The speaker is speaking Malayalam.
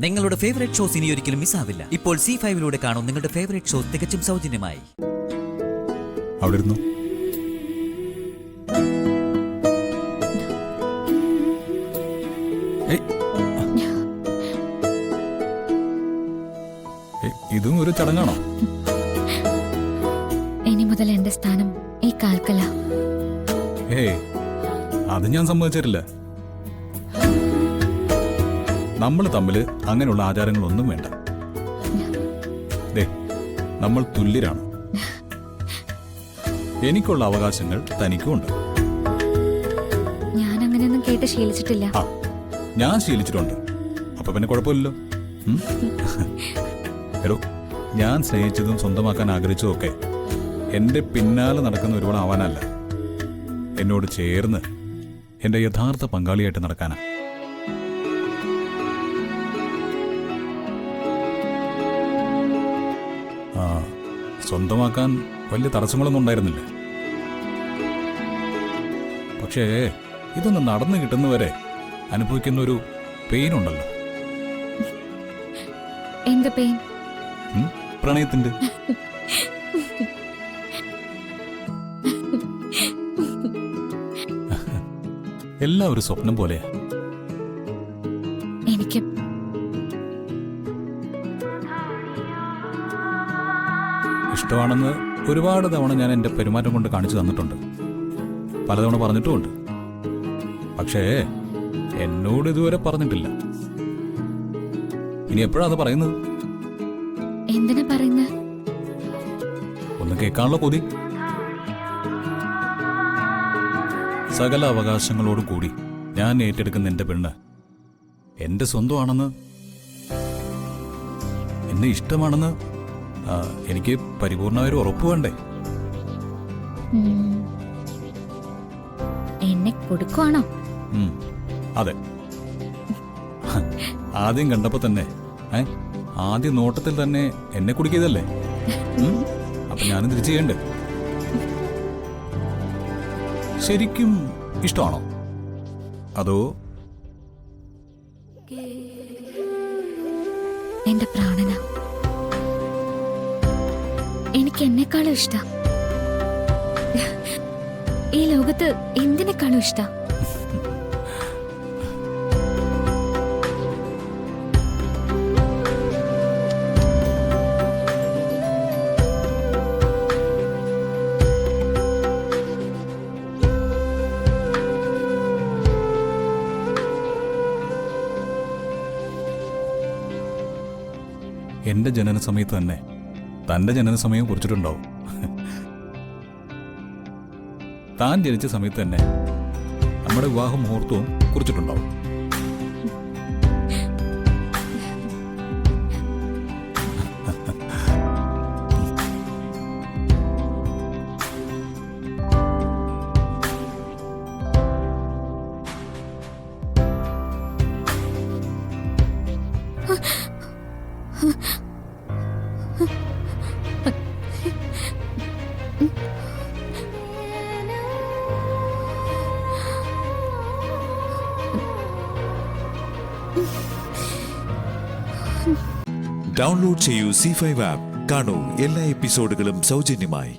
നിങ്ങളുടെ ഫേവറേറ്റ് ഷോസ് ഇനി ഒരിക്കലും മിസ്സാവില്ല. ഇപ്പോൾ C5 കാണും നിങ്ങളുടെ ഫേവറേറ്റ് ഷോസ് തികച്ചും സൗജന്യമായി. അവിടെ ഇരുന്നു. ഇതും ഒരു ചടങ്ങാണോ? ഇനി മുതൽ എന്റെ സ്ഥാനം ഈ കാൽക്കല. അത് ഞാൻ സമ്മതിച്ചിട്ടില്ല. നമ്മൾ തമ്മിൽ അങ്ങനെയുള്ള ആചാരങ്ങളൊന്നും വേണ്ട. നമ്മൾ തുല്യരാണ്. എനിക്കുള്ള അവകാശങ്ങൾ തനിക്കുമുണ്ട്. ഞാൻ അങ്ങനെയൊന്നും കേട്ട് ശീലിച്ചിട്ടില്ല. ഞാൻ ശീലിച്ചിട്ടുണ്ട്. അപ്പൊ പിന്നെ കുഴപ്പമില്ലല്ലോ. എടോ, ഞാൻ സ്നേഹിച്ചതും സ്വന്തമാക്കാൻ ആഗ്രഹിച്ചതും ഒക്കെ എന്റെ പിന്നാലെ നടക്കുന്ന ഒരുപാട് ആവാനല്ല, എന്നോട് ചേർന്ന് എന്റെ യഥാർത്ഥ പങ്കാളിയായിട്ട് നടക്കാനാ. സ്വന്തമാക്കാൻ വലിയ തടസ്സങ്ങളൊന്നും ഉണ്ടായിരുന്നില്ല. പക്ഷേ ഇതൊന്ന് നടന്നു കിട്ടുന്നവരെ അനുഭവിക്കുന്ന ഒരു പെയിൻ ഉണ്ടല്ലോ. എന്ത് പെയിൻ? പ്രണയത്തിന്റെ. എല്ലാം ഒരു സ്വപ്നം പോലെയാ. എനിക്ക് ഇഷ്ടമാണെന്ന് ഒരുപാട് തവണ ഞാൻ എന്റെ പെരുമാറ്റം കൊണ്ട് കാണിച്ചു തന്നിട്ടുണ്ട്, പലതവണ പറഞ്ഞിട്ടുമുണ്ട്. പക്ഷേ എന്നോട് ഇതുവരെ പറഞ്ഞിട്ടില്ല. ഇനി എപ്പോഴാ അത് പറയുന്നത്? എന്തിനാ പറയുന്നത്? ഒന്ന് കേൾക്കാനുള്ള കൊതി. സകല അവകാശങ്ങളോടും കൂടി ഞാൻ ഏറ്റെടുക്കുന്ന എന്റെ പെണ്ണ് എന്റെ സ്വന്തമാണെന്ന്, എന്നെ ഇഷ്ടമാണെന്ന് എനിക്ക് പരിപൂർണമായ ഒരു ഉറപ്പ് വേണ്ടേ? എന്നെ കൊടുക്കുവാണോ? അതെ. ആദ്യം കണ്ടപ്പോ തന്നെ, ആദ്യ നോട്ടത്തിൽ തന്നെ എന്നെ കുടിക്കിയതല്ലേ? അപ്പൊ ഞാനും തിരിച്ചു ചെയ്യണ്ടേ? ശരിക്കും ഇഷ്ടമാണോ അതോ? എന്റെ പ്രാണന, എനിക്ക് എന്നെക്കാളും ഇഷ്ടം. ഈ ലോകത്ത് എന്തിനേക്കാളും ഇഷ്ടം. എന്റെ ജനന സമയത്ത് തന്നെ തന്റെ ജനന സമയം കുറിച്ചിട്ടുണ്ടാവും. താൻ ജനിച്ച സമയത്ത് തന്നെ നമ്മുടെ വിവാഹ മുഹൂർത്തവും കുറിച്ചിട്ടുണ്ടാവും. ഡൗൺലോഡ് ചെയ്യൂ C5 ആപ്പ്. കാണൂ എല്ലാ എപ്പിസോഡുകളും സൗജന്യമായി.